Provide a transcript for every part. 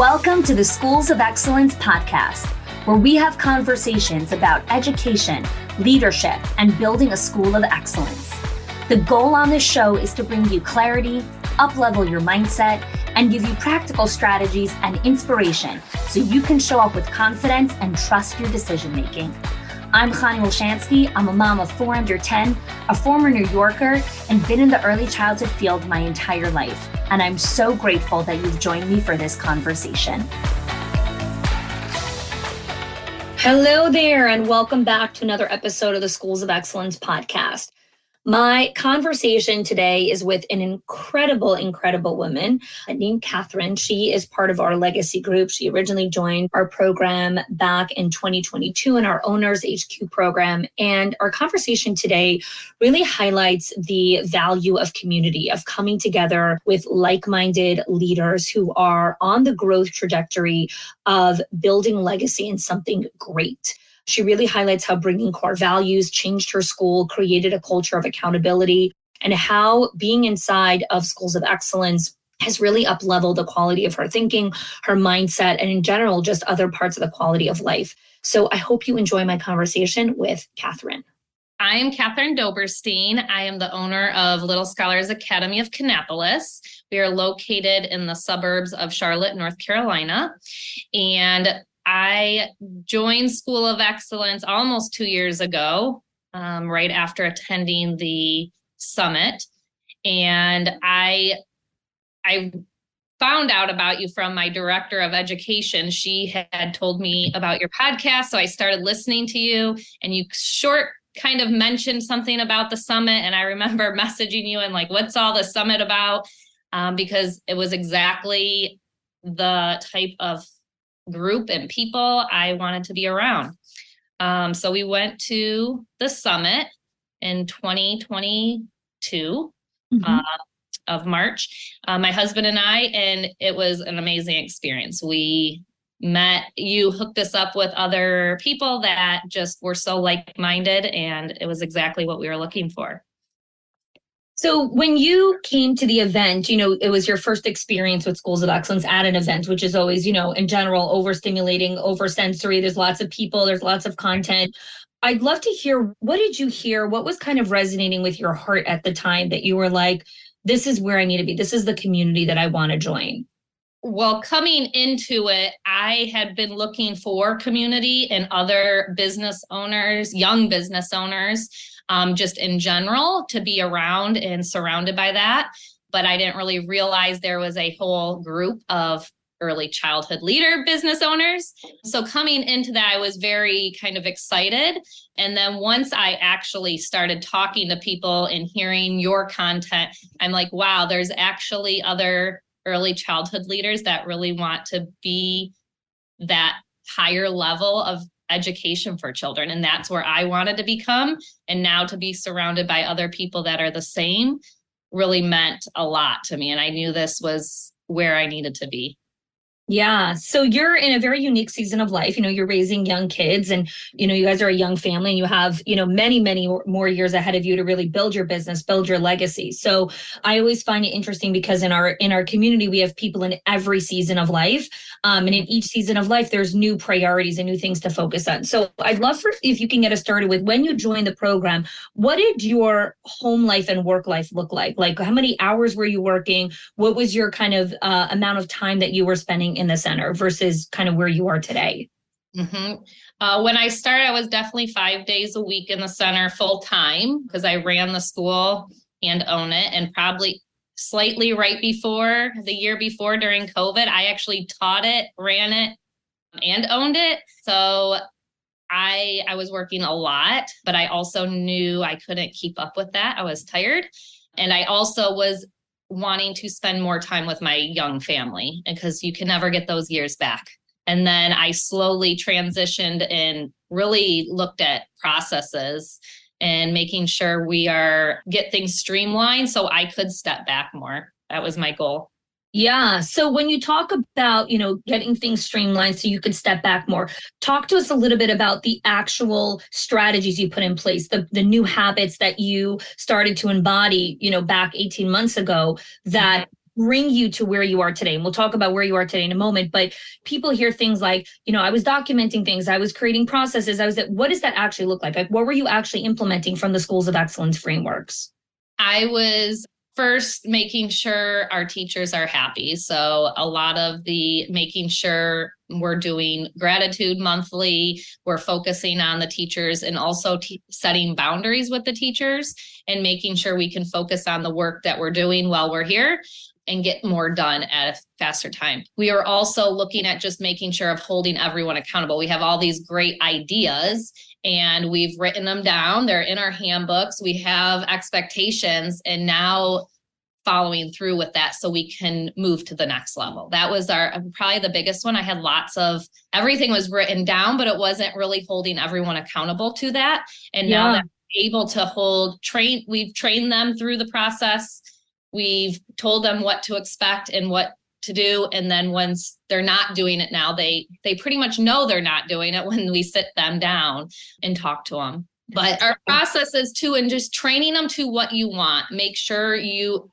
Welcome to the Schools of Excellence podcast, where we have conversations about education, leadership, and building a school of excellence. The goal on this show is to bring you clarity, up-level your mindset, and give you practical strategies and inspiration so you can show up with confidence and trust your decision-making. I'm Chani Wolshansky. I'm a mom of 4 under 10, a former New Yorker, and been in the early childhood field my entire life. And I'm so grateful that you've joined me for this conversation. Hello there, and welcome back to another episode of the Schools of Excellence podcast. My conversation today is with an incredible woman named Catherine. She is part of our legacy group. She originally joined our program back in 2022 in our Owners HQ program. And our conversation today really highlights the value of community, of coming together with like-minded leaders who are on the growth trajectory of building legacy and something great. She really highlights how bringing core values changed her school, created a culture of accountability, and how being inside of schools of excellence has really up-leveled the quality of her thinking, her mindset, and in general, just other parts of the quality of life. So I hope you enjoy my conversation with Catherine. I am Catherine Doberstein. I am the owner of Little Scholars Academy of Kannapolis. We are located in the suburbs of Charlotte, North Carolina. And I joined School of Excellence almost 2 years ago, right after attending the summit. And I found out about you from my director of education. She had told me about your podcast, so I started listening to you, and you kind of mentioned something about the summit. And I remember messaging you and like, what's all the summit about? Because it was exactly the type of group and people I wanted to be around. So we went to the summit in 2022 of March, my husband and I, and it was an amazing experience. We met, you hooked us up with other people that just were so like-minded, and it was exactly what we were looking for. So when you came to the event, it was your first experience with Schools of Excellence at an event, which is always, in general, overstimulating, oversensory. There's lots of people, there's lots of content. I'd love to hear, what did you hear? What was kind of resonating with your heart at the time that you were like, this is where I need to be. This is the community that I want to join. Well, coming into it, I had been looking for community and other business owners, young business owners, just in general, to be around and surrounded by that. But I didn't really realize there was a whole group of early childhood leader business owners. So coming into that, I was very kind of excited. And then once I actually started talking to people and hearing your content, I'm like, wow, there's actually other early childhood leaders that really want to be that higher level of education for children. And that's where I wanted to become. And now to be surrounded by other people that are the same really meant a lot to me. And I knew this was where I needed to be. Yeah. So you're in a very unique season of life. You're raising young kids, and, you guys are a young family, and you have, many more years ahead of you to really build your business, build your legacy. So I always find it interesting because in our community, we have people in every season of life. And in each season of life, there's new priorities and new things to focus on. So I'd love if you can get us started with, when you joined the program, what did your home life and work life look like? Like, how many hours were you working? What was your kind of amount of time that you were spending in the center versus kind of where you are today? When I started, I was definitely 5 days a week in the center full time, because I ran the school and own it. And probably slightly right before, the year before, during COVID, I actually taught it, ran it, and owned it. So I was working a lot, but I also knew I couldn't keep up with that. I was tired. And I also was wanting to spend more time with my young family, because you can never get those years back. And then I slowly transitioned and really looked at processes and making sure we get things streamlined so I could step back more. That was my goal. Yeah. So when you talk about, getting things streamlined so you could step back more, talk to us a little bit about the actual strategies you put in place, the new habits that you started to embody, back 18 months ago that bring you to where you are today? And we'll talk about where you are today in a moment. But people hear things like, I was documenting things, I was creating processes. What does that actually look like? Like, what were you actually implementing from the Schools of Excellence frameworks? I was first making sure our teachers are happy. So a lot of the making sure we're doing gratitude monthly, we're focusing on the teachers, and also setting boundaries with the teachers and making sure we can focus on the work that we're doing while we're here and get more done at a faster time. We are also looking at just making sure of holding everyone accountable. We have all these great ideas and we've written them down. They're in our handbooks. We have expectations, and now following through with that so we can move to the next level. That was probably the biggest one. I had everything was written down, but it wasn't really holding everyone accountable to that. And now that we're able to we've trained them through the process. We've told them what to expect and what to do. And then once they're not doing it now, they pretty much know they're not doing it when we sit them down and talk to them. But our process is and just training them to what you want. Make sure you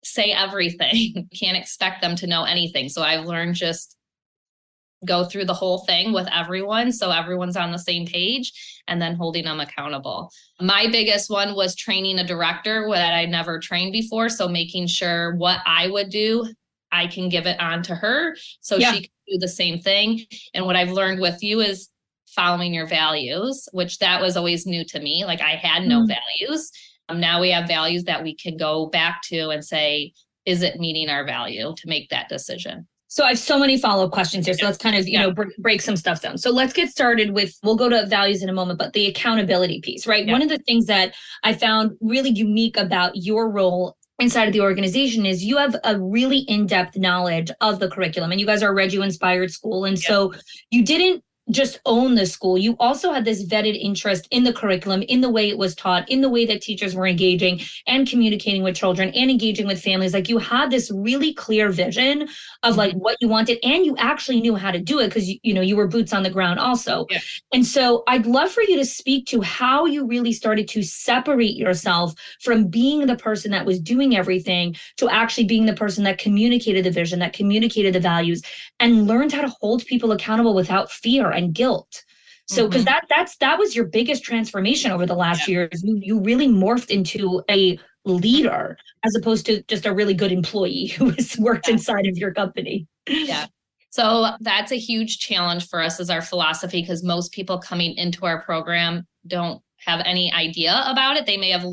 say everything. You can't expect them to know anything. So I've learned just go through the whole thing with everyone so everyone's on the same page, and then holding them accountable. My biggest one was training a director that I never trained before. So making sure what I would do, I can give it on to her so she can do the same thing. And what I've learned with you is following your values, which that was always new to me. Like I had no values. Now we have values that we can go back to and say, is it meeting our value to make that decision? So I have so many follow-up questions here. So let's kind of, break some stuff down. So let's get started we'll go to values in a moment, but the accountability piece, right? Yeah. One of the things that I found really unique about your role inside of the organization is you have a really in-depth knowledge of the curriculum, and you guys are a Reggio inspired school. And so you didn't just own the school. You also had this vetted interest in the curriculum, in the way it was taught, in the way that teachers were engaging and communicating with children and engaging with families. Like you had this really clear vision of like what you wanted, and you actually knew how to do it because you were boots on the ground also. Yeah. And so I'd love for you to speak to how you really started to separate yourself from being the person that was doing everything to actually being the person that communicated the vision, that communicated the values, and learned how to hold people accountable without fear and guilt. So because that was your biggest transformation over the last years. You really morphed into a leader as opposed to just a really good employee who has worked inside of your company. Yeah. So that's a huge challenge for us as our philosophy, because most people coming into our program don't have any idea about it. They may have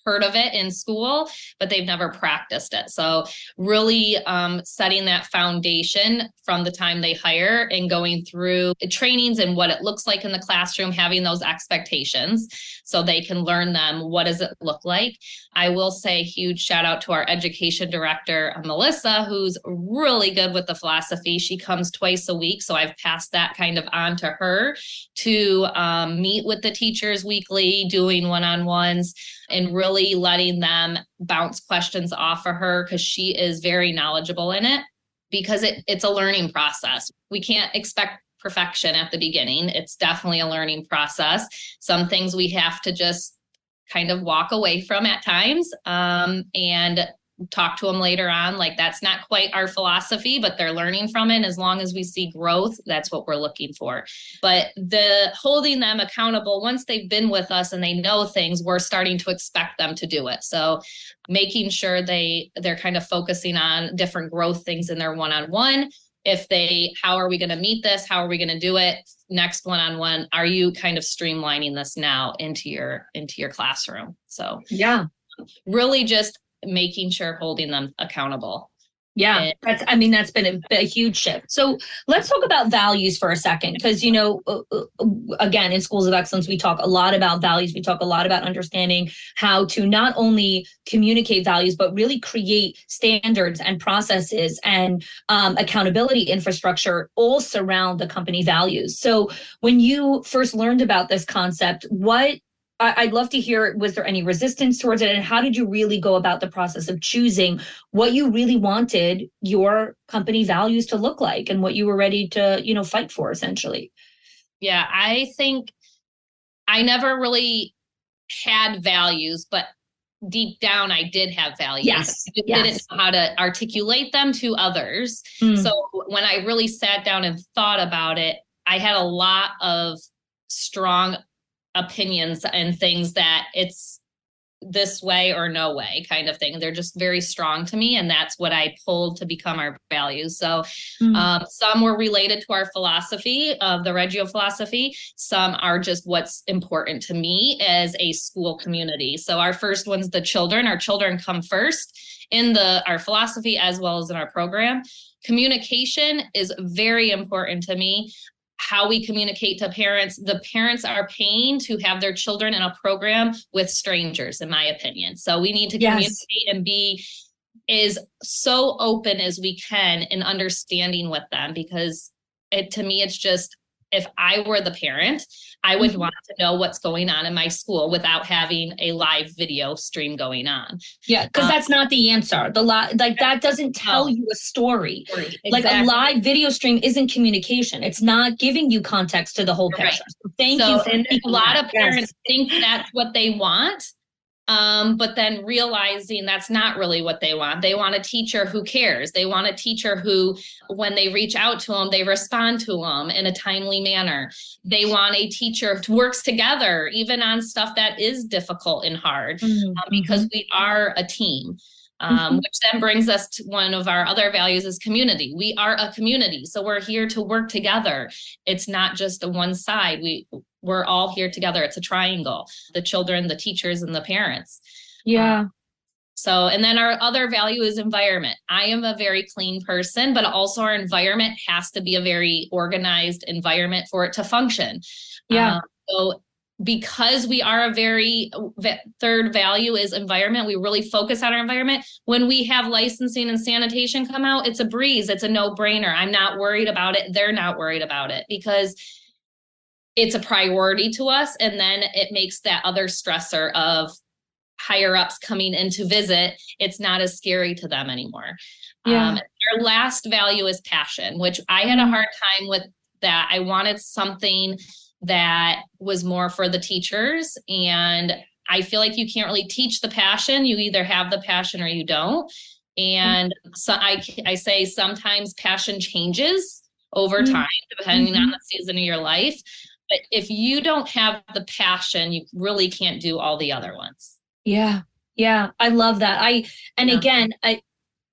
heard of it in school, but they've never practiced it. So really setting that foundation from the time they hire and going through trainings and what it looks like in the classroom, having those expectations so they can learn them. What does it look like? I will say huge shout out to our education director, Melissa, who's really good with the philosophy. She comes twice a week. So I've passed that kind of on to her to meet with the teachers weekly, doing one-on-ones, and really letting them bounce questions off of her because she is very knowledgeable in it, because it's a learning process. We can't expect perfection at the beginning. It's definitely a learning process. Some things we have to just kind of walk away from at times and talk to them later on. Like that's not quite our philosophy, but they're learning from it. And as long as we see growth, that's what we're looking for. But the holding them accountable, once they've been with us and they know things, we're starting to expect them to do it. So making sure they're kind of focusing on different growth things in their one-on-one. How are we going to meet this? How are we going to do it? Next one-on-one, are you kind of streamlining this now into your classroom? So really just making sure holding them accountable. Yeah, that's been a huge shift. So let's talk about values for a second, because, again, in Schools of Excellence, we talk a lot about values. We talk a lot about understanding how to not only communicate values, but really create standards and processes and accountability infrastructure all surround the company values. So when you first learned about this concept, I'd love to hear, was there any resistance towards it? And how did you really go about the process of choosing what you really wanted your company values to look like and what you were ready to, fight for, essentially? Yeah, I think I never really had values, but deep down, I did have values. Yes. I just Yes. didn't know how to articulate them to others. Mm. So when I really sat down and thought about it, I had a lot of strong opinions and things that it's this way or no way kind of thing. They're just very strong to me. And that's what I pulled to become our values. So some were related to our philosophy of the Reggio philosophy. Some are just what's important to me as a school community. So our first one's the children. Our children come first in our philosophy as well as in our program. Communication is very important to me. How we communicate to parents. The parents are paying to have their children in a program with strangers, in my opinion. So we need to communicate and be as so open as we can in understanding with them, because to me, it's just, if I were the parent, I would want to know what's going on in my school without having a live video stream going on. Yeah, because that's not the answer. That doesn't tell you a story. Exactly. Like a live video stream isn't communication. It's not giving you context to the whole picture. Right. So thank you for a lot of parents think that's what they want. But then realizing that's not really what they want. They want a teacher who cares. They want a teacher who, when they reach out to them, they respond to them in a timely manner. They want a teacher who works together, even on stuff that is difficult and hard, because we are a team. Which then brings us to one of our other values is community. We are a community. So we're here to work together. It's not just a one side. We're all here together. It's a triangle, the children, the teachers, and the parents. Yeah. And then our other value is environment. I am a very clean person, but also our environment has to be a very organized environment for it to function. Yeah. So because we are third value is environment, we really focus on our environment. When we have licensing and sanitation come out, it's a breeze. It's a no-brainer. I'm not worried about it. They're not worried about it because it's a priority to us. And then it makes that other stressor of higher ups coming in to visit, it's not as scary to them anymore. Yeah. Our last value is passion, which I had a hard time with that. I wanted something that was more for the teachers. And I feel like you can't really teach the passion. You either have the passion or you don't. And so I say sometimes passion changes over time, depending on the season of your life. But if you don't have the passion, you really can't do all the other ones. Yeah. Yeah. I love that.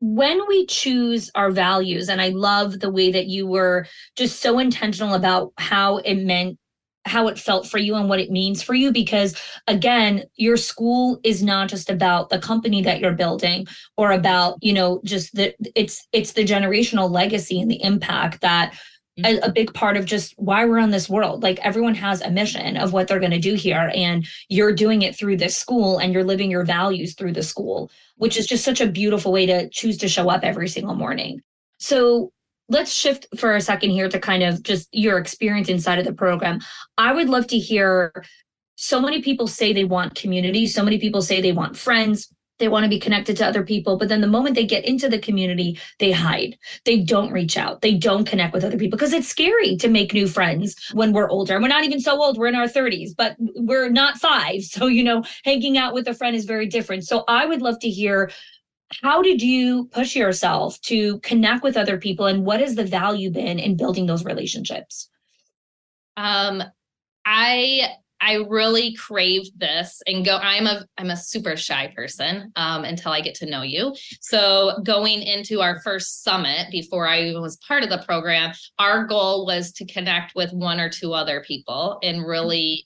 When we choose our values, and I love the way that you were just so intentional about how it felt for you and what it means for you, because again, your school is not just about the company that you're building or about, just it's the generational legacy and the impact that a big part of just why we're on this world. Like everyone has a mission of what they're going to do here, and you're doing it through this school and you're living your values through the school, which is just such a beautiful way to choose to show up every single morning. So let's shift for a second here to kind of just your experience inside of the program. I would love to hear, so many people say they want community. So many people say they want friends. They want to be connected to other people. But then the moment they get into the community, they hide. They don't reach out. They don't connect with other people because it's scary to make new friends when we're older. And we're not even so old. We're in our 30s, but we're not 5. So, hanging out with a friend is very different. So I would love to hear, how did you push yourself to connect with other people, and what has the value been in building those relationships? I really craved this and I'm a super shy person until I get to know you. So going into our first summit, before I even was part of the program, our goal was to connect with 1 or 2 other people and really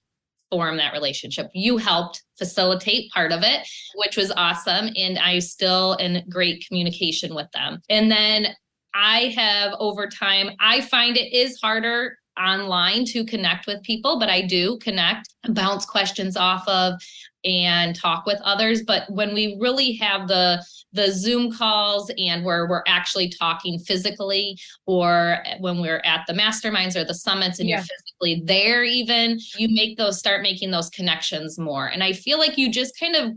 form that relationship. You helped facilitate part of it, which was awesome. And I still in great communication with them. And then I have over time, I find it is harder online to connect with people, but I do connect, bounce questions off of, and talk with others. But when we really have the Zoom calls and where we're actually talking physically, or when we're at the masterminds or the summits and you're physically there, even you start making those connections more. And I feel like you just kind of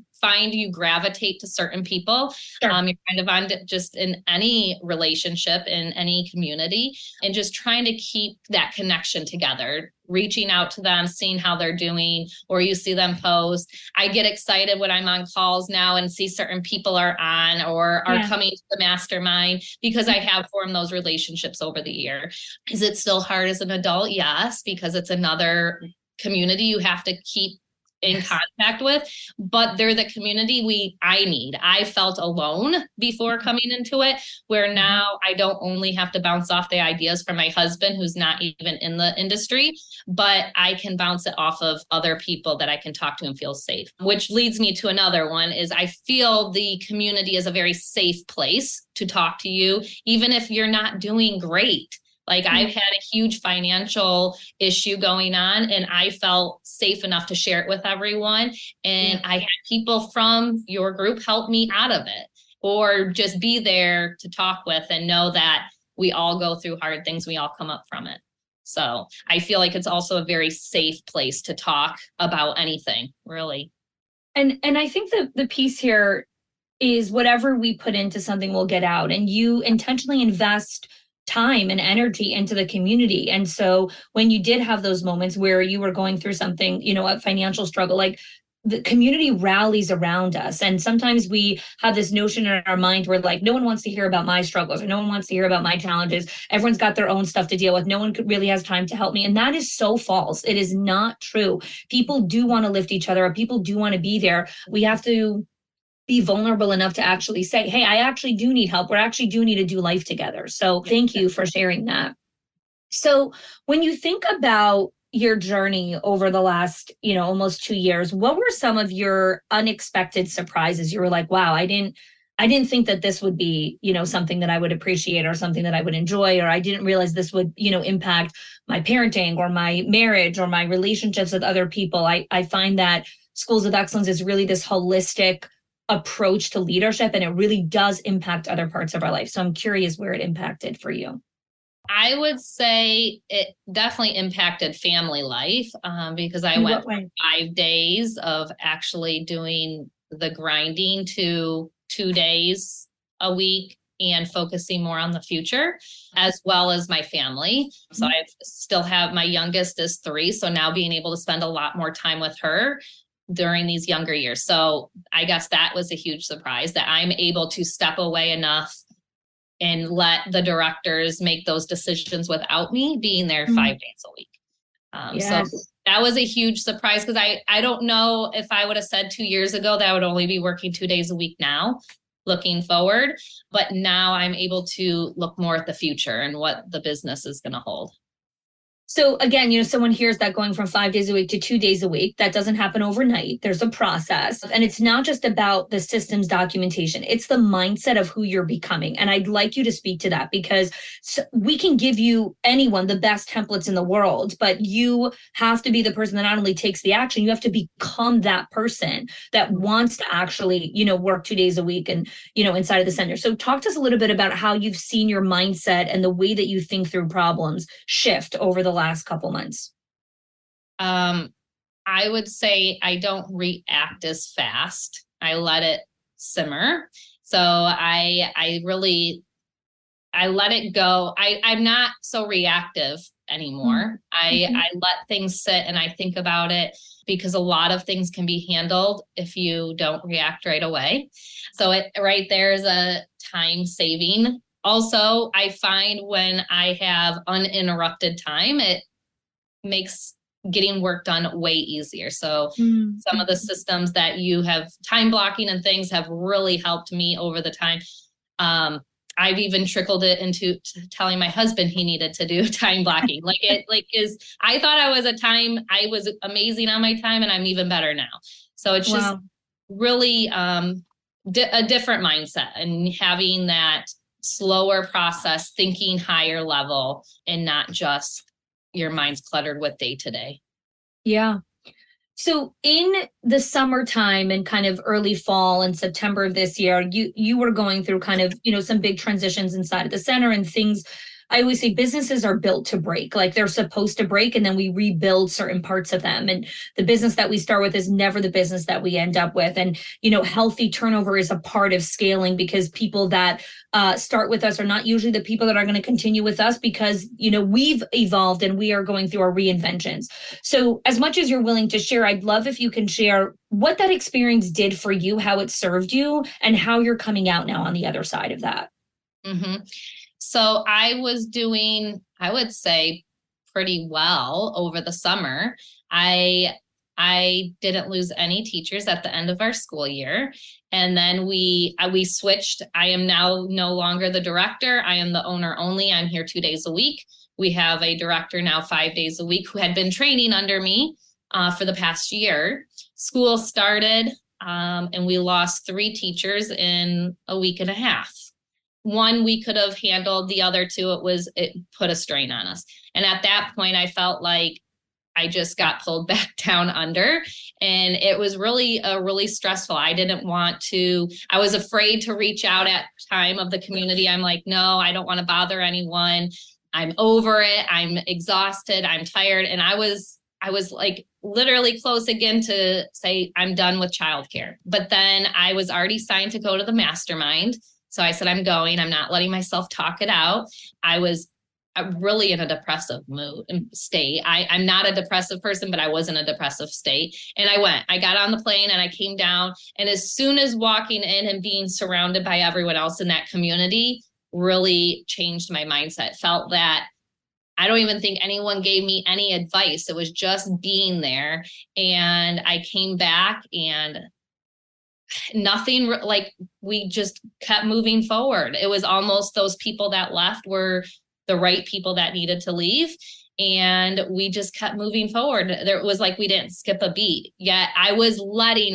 you gravitate to certain people. Sure. You're kind of on just in any relationship, in any community, and just trying to keep that connection together. reaching out to them, seeing how they're doing, or you see them post. I get excited when I'm on calls now and see certain people are on or are coming to the mastermind because I have formed those relationships over the year. Is it still hard as an adult? Yes, because it's another community you have to keep in contact with, but they're the community I need. I felt alone before coming into it, where now I don't only have to bounce off the ideas from my husband, who's not even in the industry, but I can bounce it off of other people that I can talk to and feel safe. Which leads me to another one is I feel the community is a very safe place to talk to you, even if you're not doing great. Like I've had a huge financial issue going on and I felt safe enough to share it with everyone. And I had people from your group help me out of it or just be there to talk with and know that we all go through hard things. We all come up from it. So I feel like it's also a very safe place to talk about anything, really. And I think the piece here is whatever we put into something will get out, and you intentionally invest time and energy into the community. And so when you did have those moments where you were going through something, a financial struggle, like the community rallies around us. And sometimes we have this notion in our mind where like, no one wants to hear about my struggles or no one wants to hear about my challenges. Everyone's got their own stuff to deal with. No one really has time to help me. And that is so false. It is not true. People do want to lift each other up. People do want to be there. We have to be vulnerable enough to actually say, hey, I actually do need help. We actually do need to do life together. So thank you for sharing that. So when you think about your journey over the last, almost 2 years, what were some of your unexpected surprises? You were like, wow, I didn't think that this would be, something that I would appreciate or something that I would enjoy, or I didn't realize this would, impact my parenting or my marriage or my relationships with other people. I find that Schools of Excellence is really this holistic approach to leadership, and it really does impact other parts of our life. So I'm curious where it impacted for you. I would say it definitely impacted family life because I went 5 days of actually doing the grinding to 2 days a week and focusing more on the future, as well as my family. So I still have, my youngest is 3. So now being able to spend a lot more time with her during these younger years. So I guess that was a huge surprise that I'm able to step away enough and let the directors make those decisions without me being there 5 days a week. So that was a huge surprise because I don't know if I would have said 2 years ago that I would only be working 2 days a week now, looking forward. But now I'm able to look more at the future and what the business is going to hold. So again, someone hears that going from 5 days a week to 2 days a week, that doesn't happen overnight. There's a process. And it's not just about the systems documentation. It's the mindset of who you're becoming. And I'd like you to speak to that because we can give you anyone the best templates in the world, but you have to be the person that not only takes the action, you have to become that person that wants to actually, work 2 days a week and, inside of the center. So talk to us a little bit about how you've seen your mindset and the way that you think through problems shift over the last couple months. I would say I don't react as fast. I let it simmer. So I let it go. I'm not so reactive anymore. I let things sit and I think about it because a lot of things can be handled if you don't react right away. So right there is a time saving. Also, I find when I have uninterrupted time, it makes getting work done way easier. So some of the systems that you have, time blocking and things, have really helped me over the time. I've even trickled it into telling my husband he needed to do time blocking. I thought I was amazing on my time, and I'm even better now. So it's just really a different mindset and having that slower process, thinking higher level, and not just your mind's cluttered with day to day. Yeah. So in the summertime and kind of early fall and September of this year, you were going through kind of, some big transitions inside of the center and things I always say businesses are built to break. Like they're supposed to break and then we rebuild certain parts of them. And the business that we start with is never the business that we end up with. And, healthy turnover is a part of scaling because people that start with us are not usually the people that are going to continue with us because, we've evolved and we are going through our reinventions. So as much as you're willing to share, I'd love if you can share what that experience did for you, how it served you, and how you're coming out now on the other side of that. Mm-hmm. So I was doing, I would say, pretty well over the summer. I didn't lose any teachers at the end of our school year. And then we switched. I am now no longer the director. I am the owner only. I'm here 2 days a week. We have a director now 5 days a week who had been training under me for the past year. School started and we lost 3 teachers in a week and a half. One we could have handled, the other two, it put a strain on us. And at that point, I felt like I just got pulled back down under, and it was really stressful. I was afraid to reach out at time of the community. I'm like, no, I don't want to bother anyone. I'm over it. I'm exhausted. I'm tired. And I was like literally close again to say, I'm done with childcare. But then I was already signed to go to the mastermind. So I said, I'm going. I'm not letting myself talk it out. I was really in a depressive state. I'm not a depressive person, but I was in a depressive state. And I got on the plane and I came down. And as soon as walking in and being surrounded by everyone else in that community really changed my mindset. Felt that I don't even think anyone gave me any advice. It was just being there. And I came back and nothing, like we just kept moving forward. It was almost those people that left were the right people that needed to leave. And we just kept moving forward. There was like, we didn't skip a beat, yet I was letting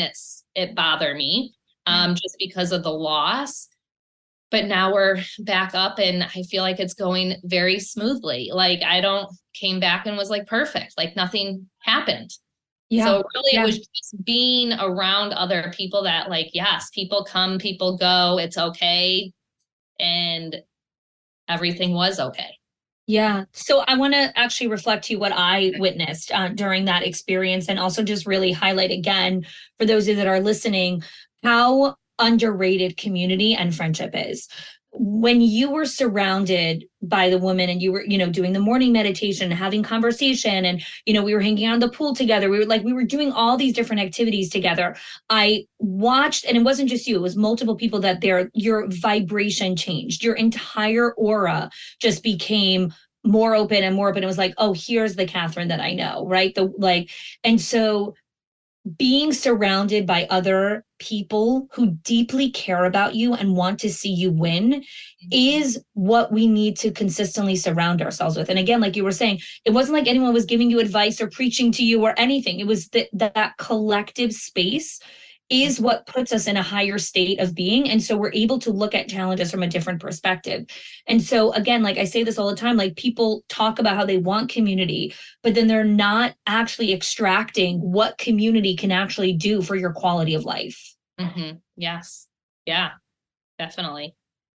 it bother me just because of the loss. But now we're back up and I feel like it's going very smoothly. Like came back and was like perfect, like nothing happened. Yeah. So really it was just being around other people that like, yes, people come, people go, it's okay. And everything was okay. Yeah. So I want to actually reflect to you what I witnessed during that experience and also just really highlight again for those of you that are listening, how underrated community and friendship is. When you were surrounded by the woman and you were, doing the morning meditation, having conversation and, we were hanging out in the pool together. We were doing all these different activities together. I watched, and it wasn't just you, it was multiple people that your vibration changed. Your entire aura just became more open and more open. It was like, oh, here's the Catherine that I know. Right. And so being surrounded by other people who deeply care about you and want to see you win is what we need to consistently surround ourselves with. And again, like you were saying, it wasn't like anyone was giving you advice or preaching to you or anything. It was that collective space is what puts us in a higher state of being. And so we're able to look at challenges from a different perspective. And so again, like I say this all the time, like people talk about how they want community, but then they're not actually extracting what community can actually do for your quality of life. Mm-hmm. Yes. Yeah, definitely.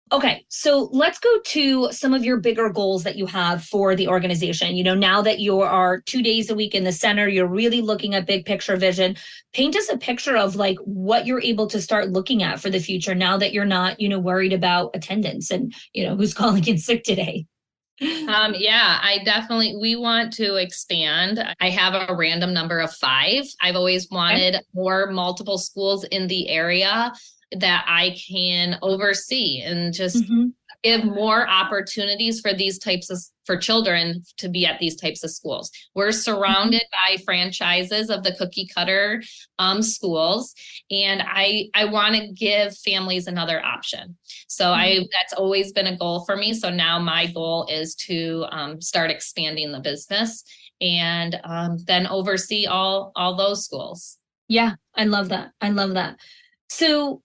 Okay, so let's go to some of your bigger goals that you have for the organization. Now that you are 2 days a week in the center, you're really looking at big picture vision. Paint us a picture of like what you're able to start looking at for the future now that you're not, worried about attendance and, who's calling in sick today. We want to expand. I have a random number of 5. I've always wanted more multiple schools in the area that I can oversee and just give more opportunities for children to be at these types of schools. We're surrounded by franchises of the cookie cutter schools, and I want to give families another option. So that's always been a goal for me. So now my goal is to start expanding the business and then oversee all those schools. Yeah, I love that. So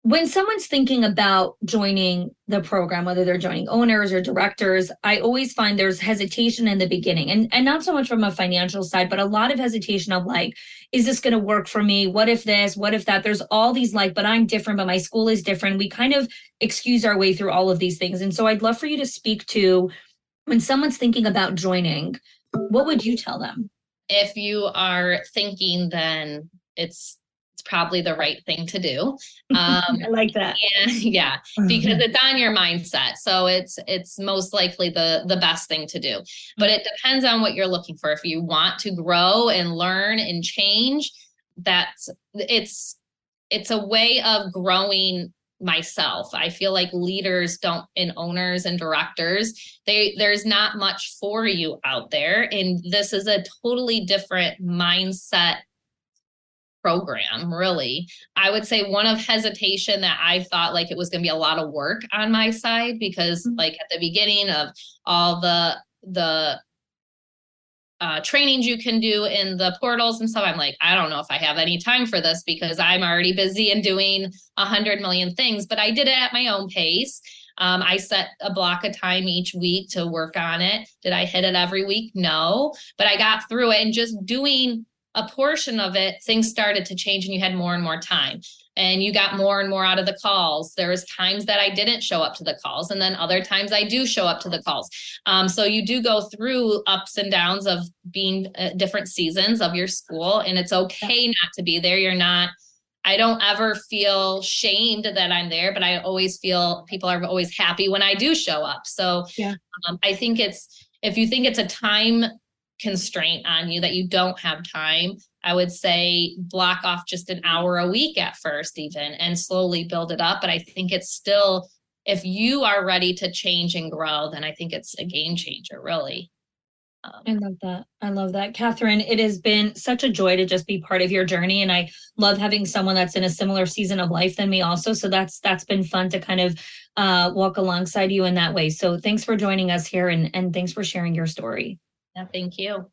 When someone's thinking about joining the program, whether they're joining owners or directors, I always find there's hesitation in the beginning, and not so much from a financial side, but a lot of hesitation of like, is this going to work for me? What if this? What if that? There's all these like, but I'm different, but my school is different. We kind of excuse our way through all of these things. And so I'd love for you to speak to when someone's thinking about joining, what would you tell them? If you are thinking, then it's probably the right thing to do. I like that. Yeah, because it's on your mindset. So it's most likely the best thing to do. But it depends on what you're looking for. If you want to grow and learn and change, it's a way of growing myself. I feel like leaders and owners and directors, there's not much for you out there. And this is a totally different mindset program, really. I would say one of hesitation that I thought like it was going to be a lot of work on my side, because like at the beginning of all the trainings you can do in the portals and stuff, I'm like, I don't know if I have any time for this because I'm already busy and doing 100 million things, but I did it at my own pace. I set a block of time each week to work on it. Did I hit it every week? No, but I got through it, and just doing a portion of it, things started to change and you had more and more time and you got more and more out of the calls. There was times that I didn't show up to the calls, and then other times I do show up to the calls. So you do go through ups and downs of being different seasons of your school, and it's okay not to be there. I don't ever feel shamed that I'm there, but I always feel people are always happy when I do show up. So I think if you think it's a time constraint on you that you don't have time, I would say block off just an hour a week at first even, and slowly build it up. But I think it's still, if you are ready to change and grow, then I think it's a game changer, really. I love that. I love that. Catherine, it has been such a joy to just be part of your journey. And I love having someone that's in a similar season of life than me also. So that's been fun to kind of walk alongside you in that way. So thanks for joining us here, and thanks for sharing your story. Yeah, thank you.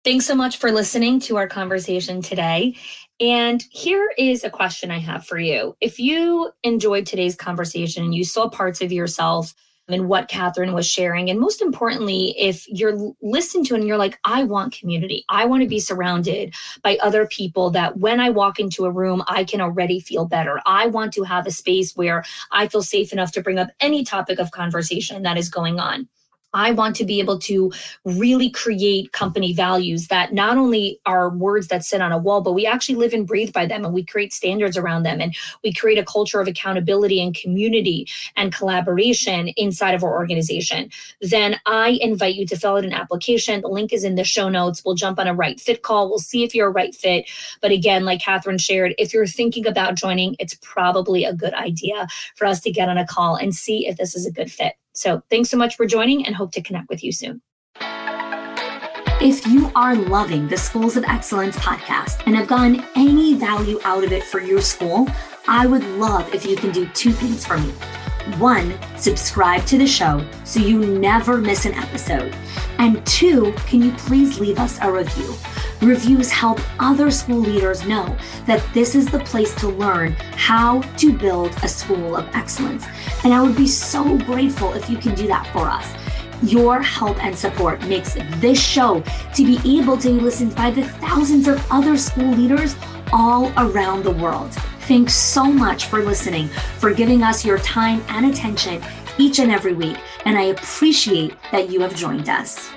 Thanks so much for listening to our conversation today. And here is a question I have for you. If you enjoyed today's conversation and you saw parts of yourself in what Catherine was sharing, and most importantly, if you're listening to it and you're like, I want community, I want to be surrounded by other people that when I walk into a room, I can already feel better. I want to have a space where I feel safe enough to bring up any topic of conversation that is going on. I want to be able to really create company values that not only are words that sit on a wall, but we actually live and breathe by them, and we create standards around them, and we create a culture of accountability and community and collaboration inside of our organization. Then I invite you to fill out an application. The link is in the show notes. We'll jump on a right fit call. We'll see if you're a right fit. But again, like Catherine shared, if you're thinking about joining, it's probably a good idea for us to get on a call and see if this is a good fit. So thanks so much for joining, and hope to connect with you soon. If you are loving the Schools of Excellence podcast and have gotten any value out of it for your school, I would love if you can do two things for me. One, subscribe to the show so you never miss an episode. And two, can you please leave us a review? Reviews help other school leaders know that this is the place to learn how to build a school of excellence. And I would be so grateful if you can do that for us. Your help and support makes this show to be able to be listened by the thousands of other school leaders all around the world. Thanks so much for listening, for giving us your time and attention each and every week. And I appreciate that you have joined us.